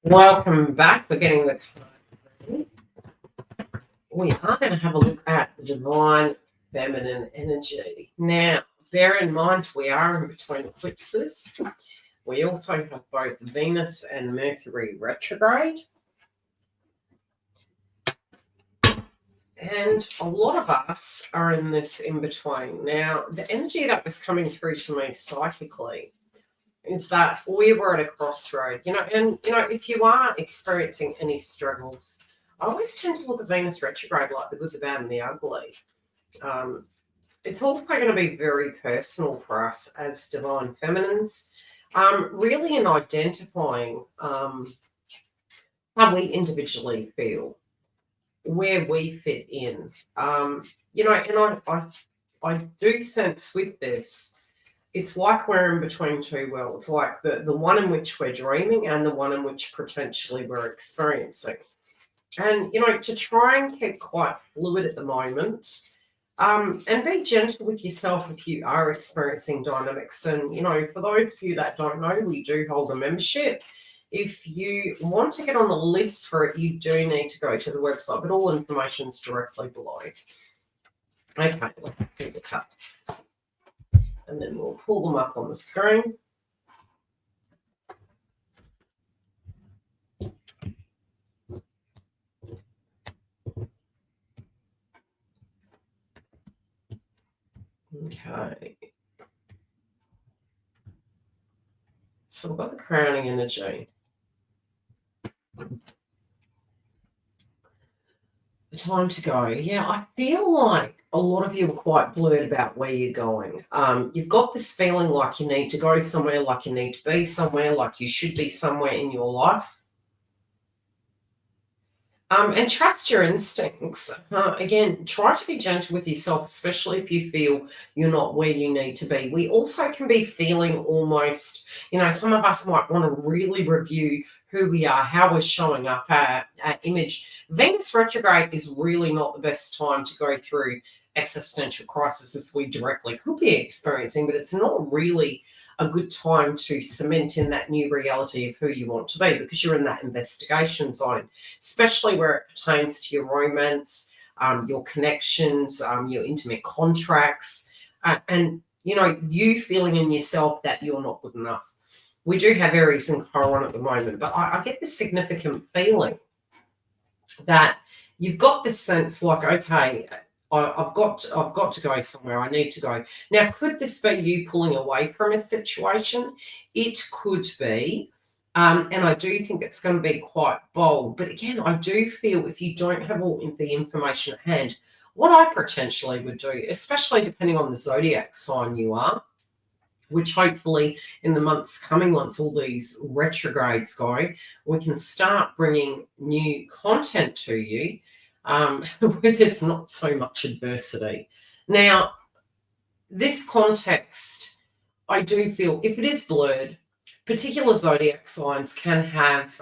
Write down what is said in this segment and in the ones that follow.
Welcome back. We're getting the card ready. We are going to have a look at the divine feminine energy. Now, bear in mind we are in between eclipses. We also have both Venus and Mercury retrograde. And a lot of us are in this in between. Now, the energy that was coming through to me psychically is that we were at a crossroad, and if you are experiencing any struggles, I always tend to look at Venus retrograde like the good, the bad, and the ugly. It's also going to be very personal for us as divine feminines, really in identifying how we individually feel, where we fit in. And I do sense with this, it's like we're in between two worlds, like the one in which we're dreaming and the one in which potentially we're experiencing. And, to try and keep quite fluid at the moment, and be gentle with yourself if you are experiencing dynamics. And, for those of you that don't know, we do hold a membership. If you want to get on the list for it, you do need to go to the website, but all information is directly below. Okay, let's do the cards. And then we'll pull them up on the screen. Okay. So we've got the crowning energy. The time to go. Yeah, I feel like a lot of you are quite blurred about where you're going. You've got this feeling like you need to go somewhere, like you need to be somewhere, like you should be somewhere in your life. And trust your instincts. Again, try to be gentle with yourself, especially if you feel you're not where you need to be. We also can be feeling almost, some of us might want to really review who we are, how we're showing up, our image. Venus retrograde is really not the best time to go through existential crisis as we directly could be experiencing, but it's not really a good time to cement in that new reality of who you want to be, because you're in that investigation zone, especially where it pertains to your romance, your connections, your intimate contracts, and you feeling in yourself that you're not good enough. We do have Aries and Chiron at the moment, but I get this significant feeling that you've got this sense like, okay, I've got to go somewhere. I need to go. Now, could this be you pulling away from a situation? It could be. And I do think it's going to be quite bold. But again, I do feel if you don't have all the information at hand, what I potentially would do, especially depending on the zodiac sign you are, which hopefully in the coming months, all these retrogrades go, we can start bringing new content to you where there's not so much adversity. Now, this context, I do feel, if it is blurred, particular zodiac signs can have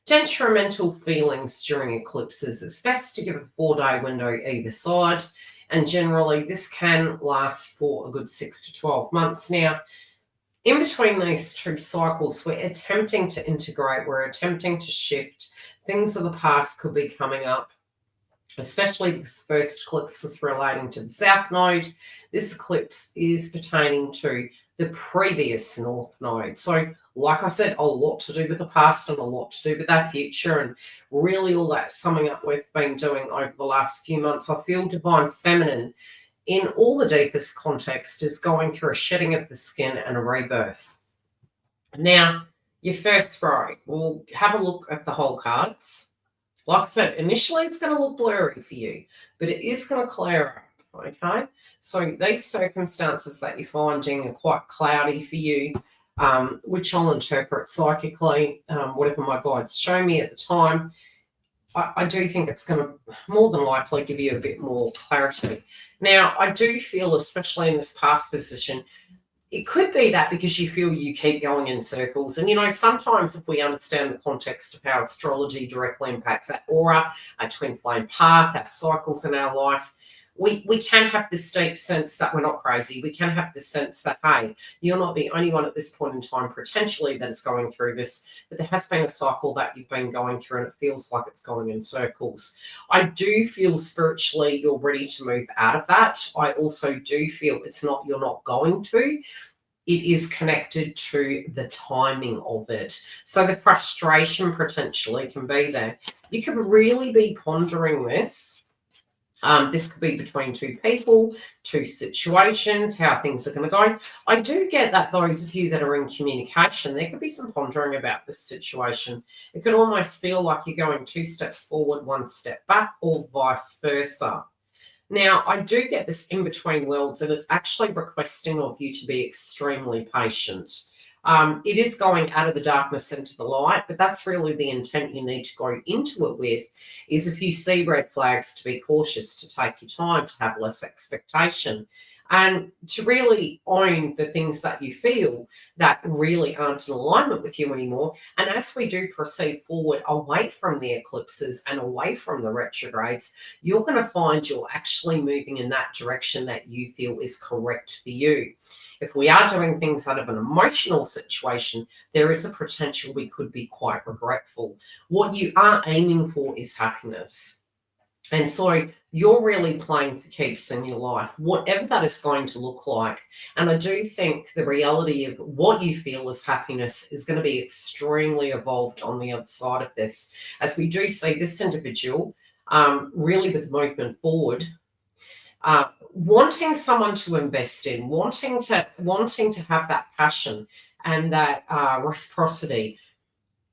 detrimental feelings during eclipses. It's best to give a 4-day window either side, and generally this can last for a good 6 to 12 months. Now, in between these two cycles, we're attempting to integrate, we're attempting to shift. Things of the past could be coming up, especially because the first eclipse was relating to the South Node. This eclipse is pertaining to the previous North Node. So, like I said, a lot to do with the past and a lot to do with our future, and really all that summing up we've been doing over the last few months. I feel divine feminine, in all the deepest context, is going through a shedding of the skin and a rebirth. Now, your first throw, we'll have a look at the whole cards. Like I said, initially it's going to look blurry for you, but it is going to clear up, okay? So these circumstances that you're finding are quite cloudy for you, which I'll interpret psychically, whatever my guides show me at the time. I do think it's going to more than likely give you a bit more clarity. Now, I do feel, especially in this past position, it could be that because you feel you keep going in circles. And, sometimes if we understand the context of how astrology directly impacts that aura, our twin flame path, our cycles in our life, we can have this deep sense that we're not crazy. We can have this sense that, hey, you're not the only one at this point in time potentially that is going through this, but there has been a cycle that you've been going through and it feels like it's going in circles. I do feel spiritually you're ready to move out of that. I also do feel it's not, you're not going to. It is connected to the timing of it. So the frustration potentially can be there. You could really be pondering this. This could be between two people, two situations, how things are going to go. I do get that those of you that are in communication, there could be some pondering about this situation. It could almost feel like you're going 2 steps forward, 1 step back, or vice versa. Now, I do get this in between worlds, and it's actually requesting of you to be extremely patient. It is going out of the darkness into the light, but that's really the intent you need to go into it with, is if you see red flags, to be cautious, to take your time, to have less expectation, and to really own the things that you feel that really aren't in alignment with you anymore. And as we do proceed forward away from the eclipses and away from the retrogrades, you're going to find you're actually moving in that direction that you feel is correct for you. If we are doing things out of an emotional situation, there is a potential we could be quite regretful. What you are aiming for is happiness. And so you're really playing for keeps in your life, whatever that is going to look like. And I do think the reality of what you feel as happiness is going to be extremely evolved on the other side of this, as we do see this individual really with movement forward, wanting someone to invest in, wanting to have that passion and that reciprocity.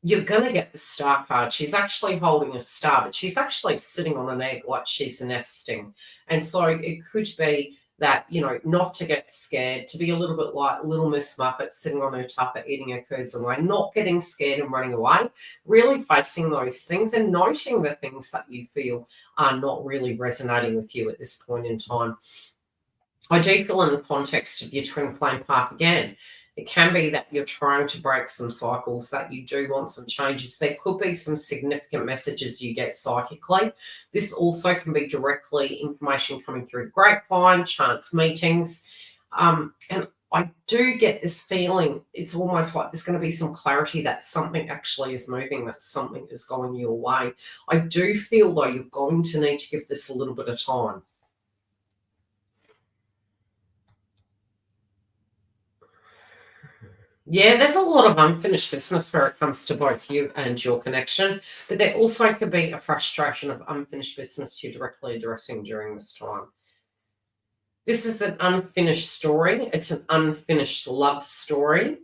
You're going to get the star card. She's actually holding a star, but she's actually sitting on an egg like she's nesting. And so it could be that, not to get scared, to be a little bit like Little Miss Muffet sitting on her tuffet eating her curds away, not getting scared and running away, really facing those things and noting the things that you feel are not really resonating with you at this point in time. I do feel in the context of your twin flame path again, it can be that you're trying to break some cycles, that you do want some changes. There could be some significant messages you get psychically. This also can be directly information coming through grapevine, chance meetings. And I do get this feeling, it's almost like there's going to be some clarity that something actually is moving, that something is going your way. I do feel, though, you're going to need to give this a little bit of time. Yeah, there's a lot of unfinished business where it comes to both you and your connection, but there also could be a frustration of unfinished business you're directly addressing during this time. This is an unfinished story. It's an unfinished love story.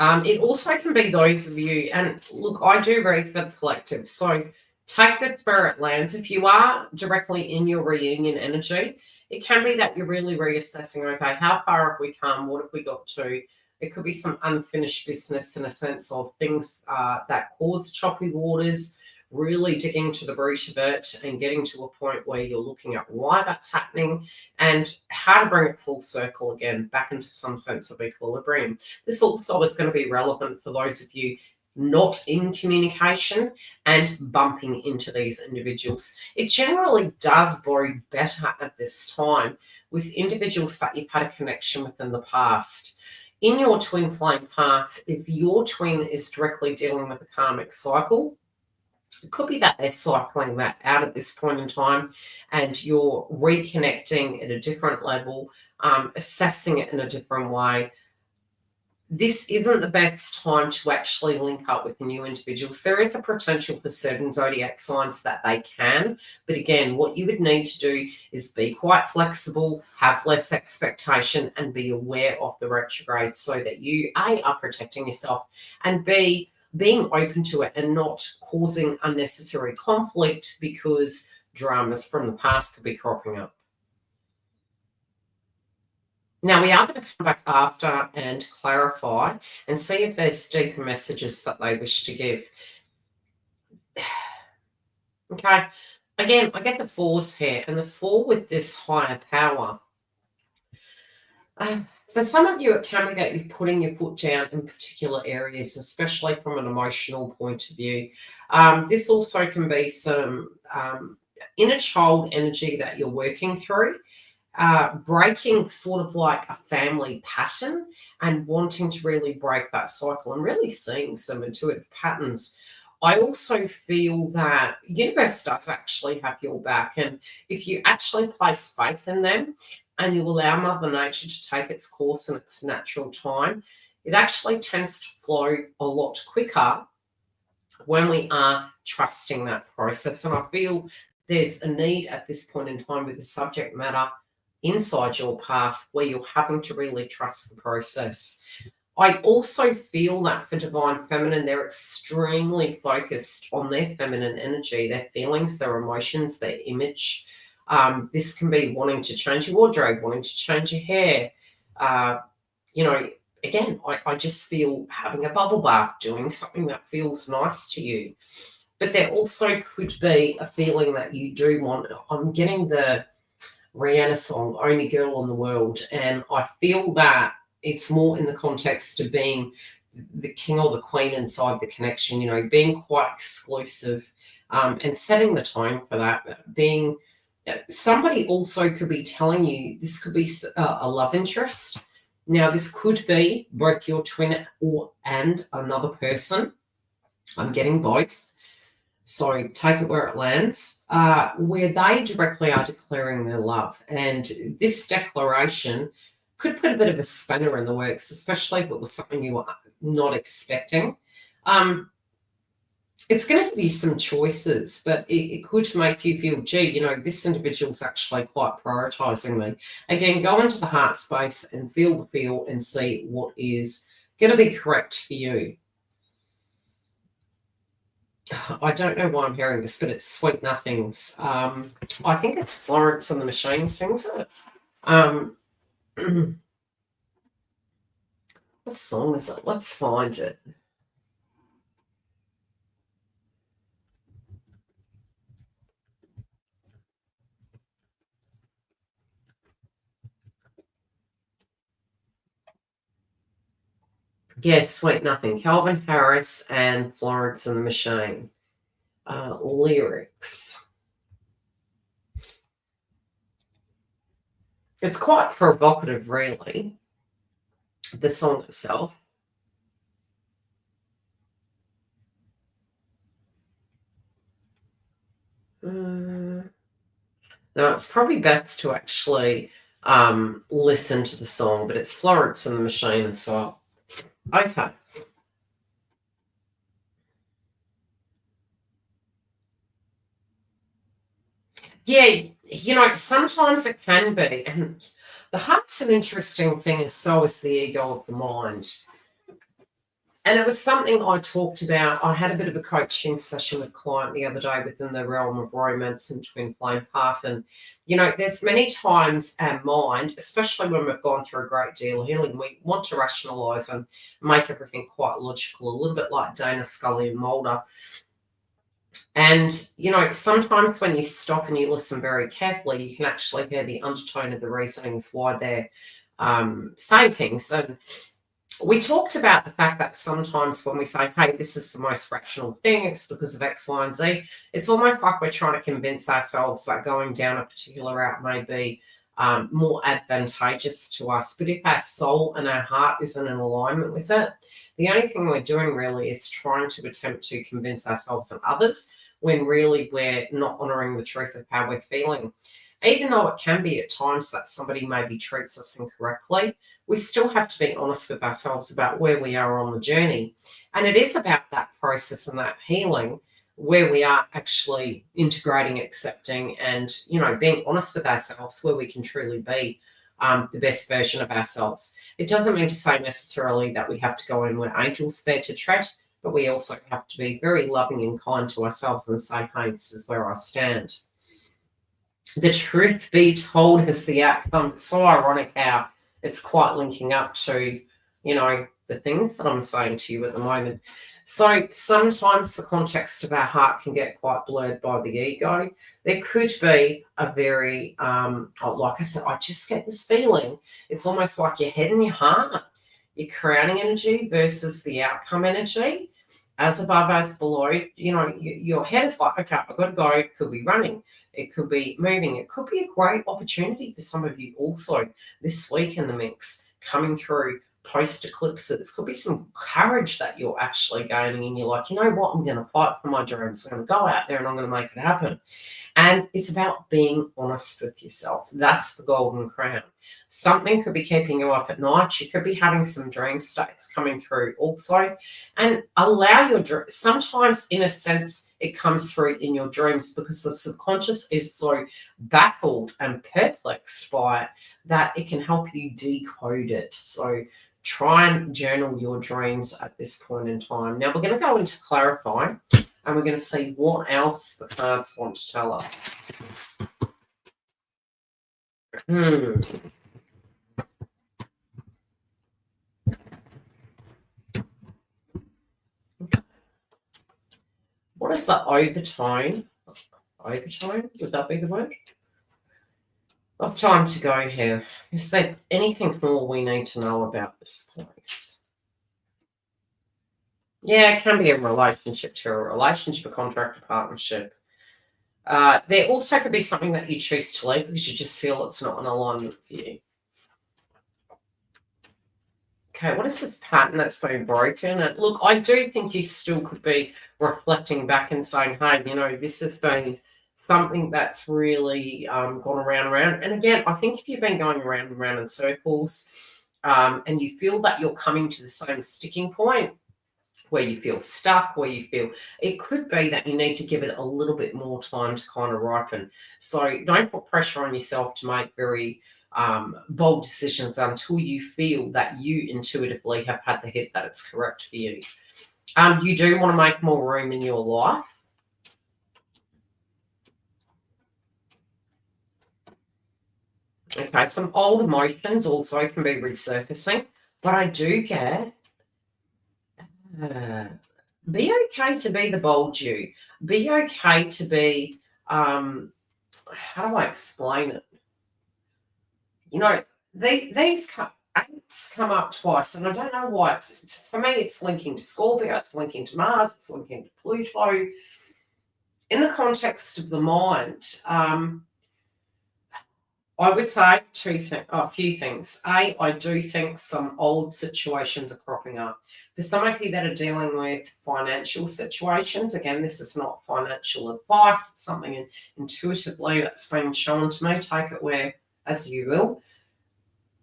It also can be those of you, and look, I do read for the collective, so take the spirit lands. If you are directly in your reunion energy, it can be that you're really reassessing, okay, how far have we come? What have we got to? It could be some unfinished business in a sense of things that cause choppy waters, really digging to the root of it and getting to a point where you're looking at why that's happening and how to bring it full circle again, back into some sense of equilibrium. This also is going to be relevant for those of you not in communication and bumping into these individuals. It generally does bode better at this time with individuals that you've had a connection with in the past. In your twin flame path, if your twin is directly dealing with a karmic cycle, it could be that they're cycling that out at this point in time and you're reconnecting at a different level, assessing it in a different way. This isn't the best time to actually link up with new individuals. There is a potential for certain zodiac signs that they can, but again, what you would need to do is be quite flexible, have less expectation, and be aware of the retrograde so that you, A, are protecting yourself, and B, being open to it and not causing unnecessary conflict because dramas from the past could be cropping up. Now, we are going to come back after and clarify and see if there's deeper messages that they wish to give. Okay, again, I get the fours here, and the four with this higher power. For some of you, it can be that you're putting your foot down in particular areas, especially from an emotional point of view. This also can be some inner child energy that you're working through, breaking sort of like a family pattern and wanting to really break that cycle and really seeing some intuitive patterns. I also feel that universe does actually have your back, and if you actually place faith in them and you allow Mother Nature to take its course in its natural time, it actually tends to flow a lot quicker when we are trusting that process. And I feel there's a need at this point in time with the subject matter inside your path where you're having to really trust the process. I also feel that for Divine Feminine, they're extremely focused on their feminine energy, their feelings, their emotions, their image. This can be wanting to change your wardrobe, wanting to change your hair, uh, you know, again, I just feel having a bubble bath, doing something that feels nice to you. But there also could be a feeling that you do want. I'm getting the Rihanna song, Only Girl in the World, and I feel that it's more in the context of being the king or the queen inside the connection, being quite exclusive, and setting the tone for that. Being somebody also could be telling you this could be a love interest. Now, this could be both your twin and another person. I'm getting both. So take it where it lands, where they directly are declaring their love. And this declaration could put a bit of a spanner in the works, especially if it was something you were not expecting. It's going to give you some choices, but it could make you feel, gee, this individual's actually quite prioritizing me. Again, go into the heart space and feel the feel and see what is going to be correct for you. I don't know why I'm hearing this, but it's Sweet Nothings. I think it's Florence and the Machine sings it. What song is it? Let's find it. Yes, Sweet Nothing. Calvin Harris and Florence and the Machine. Lyrics. It's quite provocative, really, the song itself. No, it's probably best to actually listen to the song, but it's Florence and the Machine as well. Okay. Yeah, sometimes it can be. And the heart's an interesting thing, and so is the ego of the mind. And it was something I talked about. I had a bit of a coaching session with a client the other day within the realm of romance and twin flame path. And, there's many times our mind, especially when we've gone through a great deal of healing, we want to rationalize and make everything quite logical, a little bit like Dana Scully and Mulder. And, sometimes when you stop and you listen very carefully, you can actually hear the undertone of the reasonings why they're saying things. And we talked about the fact that sometimes when we say, hey, this is the most rational thing, it's because of X, Y, and Z, it's almost like we're trying to convince ourselves that going down a particular route may be more advantageous to us. But if our soul and our heart isn't in alignment with it, the only thing we're doing really is trying to attempt to convince ourselves and others when really we're not honoring the truth of how we're feeling. Even though it can be at times that somebody maybe treats us incorrectly, we still have to be honest with ourselves about where we are on the journey. And it is about that process and that healing where we are actually integrating, accepting, and, being honest with ourselves where we can truly be the best version of ourselves. It doesn't mean to say necessarily that we have to go in where angels fare to tread, but we also have to be very loving and kind to ourselves and say, hey, this is where I stand. The truth be told is the outcome. It's so ironic how it's quite linking up to, the things that I'm saying to you at the moment. So sometimes the context of our heart can get quite blurred by the ego. There could be a very, like I said, I just get this feeling. It's almost like your head and your heart, your crowning energy versus the outcome energy. as above, as below. Your head is like, okay, I've got to go. It could be running. It could be moving. It could be a great opportunity for some of you also this week in the mix, coming through post eclipses. Could be some courage that you're actually gaining, and you're like, you know what, I'm going to fight for my dreams. I'm going to go out there and I'm going to make it happen. And it's about being honest with yourself. That's the golden crown. Something could be keeping you up at night. You could be having some dream states coming through also. And allow your dream. Sometimes, in a sense, it comes through in your dreams because the subconscious is so baffled and perplexed by it that it can help you decode it. So try and journal your dreams at this point in time. Now, we're going to go into clarify. And we're going to see what else the cards want to tell us. What is the overtone? Overtone? Would that be the word? Of time to go here. Is there anything more we need to know about this place? Yeah, it can be a relationship to a relationship, a contract, a partnership. There also could be something that you choose to leave because you just feel it's not in alignment for you. Okay, what is this pattern that's been broken? And look, I do think you still could be reflecting back and saying, hey, this has been something that's really gone around and around. And again, I think if you've been going around and around in circles and you feel that you're coming to the same sticking point, where you feel stuck, where you feel it could be that you need to give it a little bit more time to kind of ripen. So don't put pressure on yourself to make very bold decisions until you feel that you intuitively have had the hit that it's correct for you. You do want to make more room in your life. Okay, some old emotions also can be resurfacing, but I do get be okay to be the bold you. Be okay to be, how do I explain it? These eights come up twice, and I don't know why. For me, it's linking to Scorpio, it's linking to Mars, it's linking to Pluto. In the context of the mind, I would say a few things. I do think some old situations are cropping up. For some of you that are dealing with financial situations, again, this is not financial advice, it's something intuitively that's been shown to me. Take it where as you will.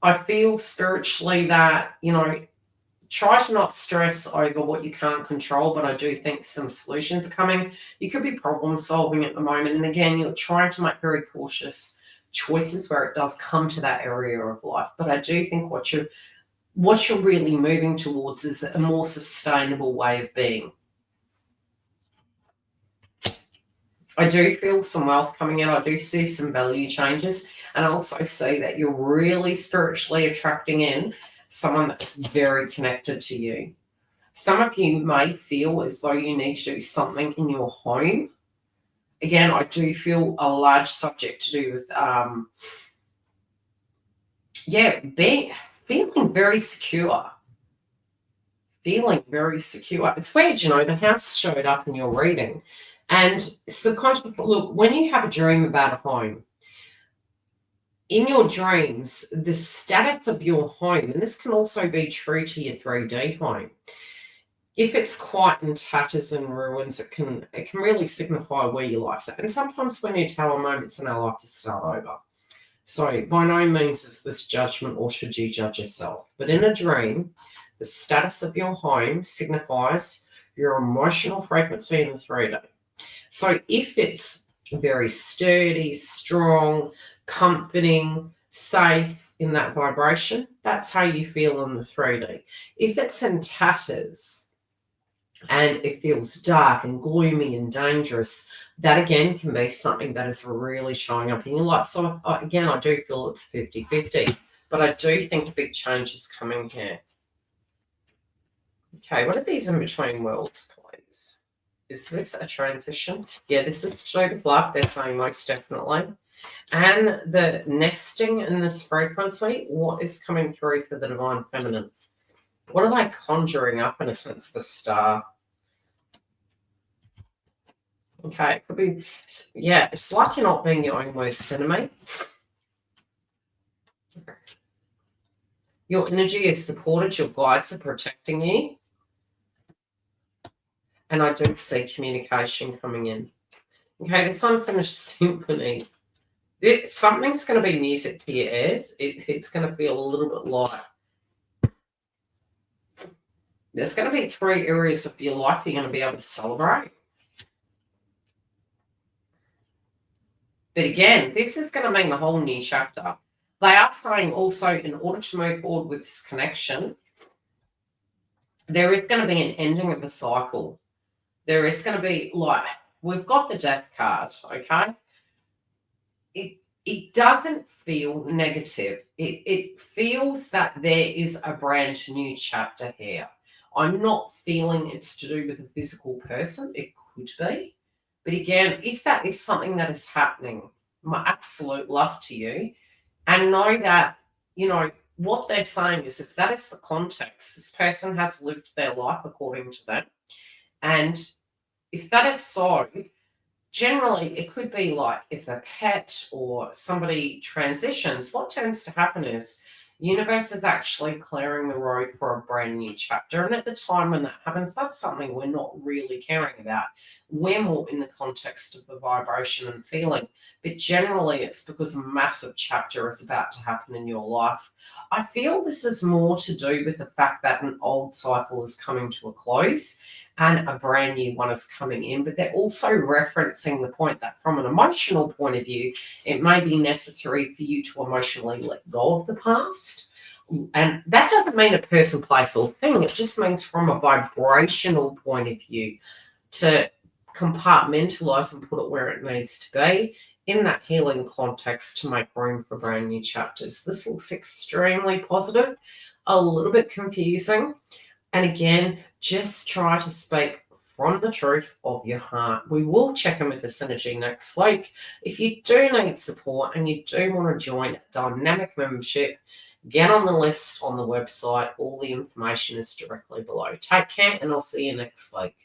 I feel spiritually that, try to not stress over what you can't control, but I do think some solutions are coming. You could be problem solving at the moment. And again, you're trying to make very cautious choices where it does come to that area of life. But I do think what you're really moving towards is a more sustainable way of being. I do feel some wealth coming in. I do see some value changes. And I also see that you're really spiritually attracting in someone that's very connected to you. Some of you may feel as though you need to do something in your home. Again, I do feel a large subject to do with, feeling very secure. Feeling very secure. It's weird, the house showed up in your reading. And subconscious, look, when you have a dream about a home, in your dreams, the status of your home, and this can also be true to your 3D home, if it's quite in tatters and ruins, it can really signify where your life's at. And sometimes we need to have moments in our life to start over. So by no means is this judgment or should you judge yourself. But in a dream, the status of your home signifies your emotional frequency in the 3D. So if it's very sturdy, strong, comforting, safe in that vibration, that's how you feel in the 3D. If it's in tatters and it feels dark and gloomy and dangerous, that again can be something that is really showing up in your life. So again, I do feel it's 50-50, but I do think big change is coming here. Okay, what are these in between worlds, please? Is this a transition? Yeah, this is to do with love. They're saying most definitely. And the nesting in this frequency, what is coming through for the divine feminine? What are they conjuring up in a sense? The star. Okay, it could be, yeah, it's like you're not being your own worst enemy. Your energy is supported, your guides are protecting you. And I do see communication coming in. Okay, this unfinished symphony. Something's going to be music to your ears. It's going to feel a little bit light. There's going to be 3 areas of your life you're going to be able to celebrate. But again, this is going to mean a whole new chapter. They are saying also, in order to move forward with this connection, there is going to be an ending of a cycle. There is going to be, like, we've got the death card, okay? It doesn't feel negative. It feels that there is a brand new chapter here. I'm not feeling it's to do with a physical person. It could be. But again, if that is something that is happening, my absolute love to you. And know that, what they're saying is, if that is the context, this person has lived their life according to them. And if that is so, generally, it could be like if a pet or somebody transitions, what tends to happen is universe is actually clearing the road for a brand new chapter. And at the time when that happens, that's something we're not really caring about. We're more in the context of the vibration and feeling. But generally, it's because a massive chapter is about to happen in your life. I feel this is more to do with the fact that an old cycle is coming to a close and a brand new one is coming in, but they're also referencing the point that from an emotional point of view, it may be necessary for you to emotionally let go of the past. And that doesn't mean a person, place, or thing. It just means from a vibrational point of view to compartmentalize and put it where it needs to be in that healing context to make room for brand new chapters. This looks extremely positive, a little bit confusing. And again, just try to speak from the truth of your heart. We will check in with this energy next week. If you do need support and you do want to join a dynamic membership, get on the list on the website. All the information is directly below. Take care, and I'll see you next week.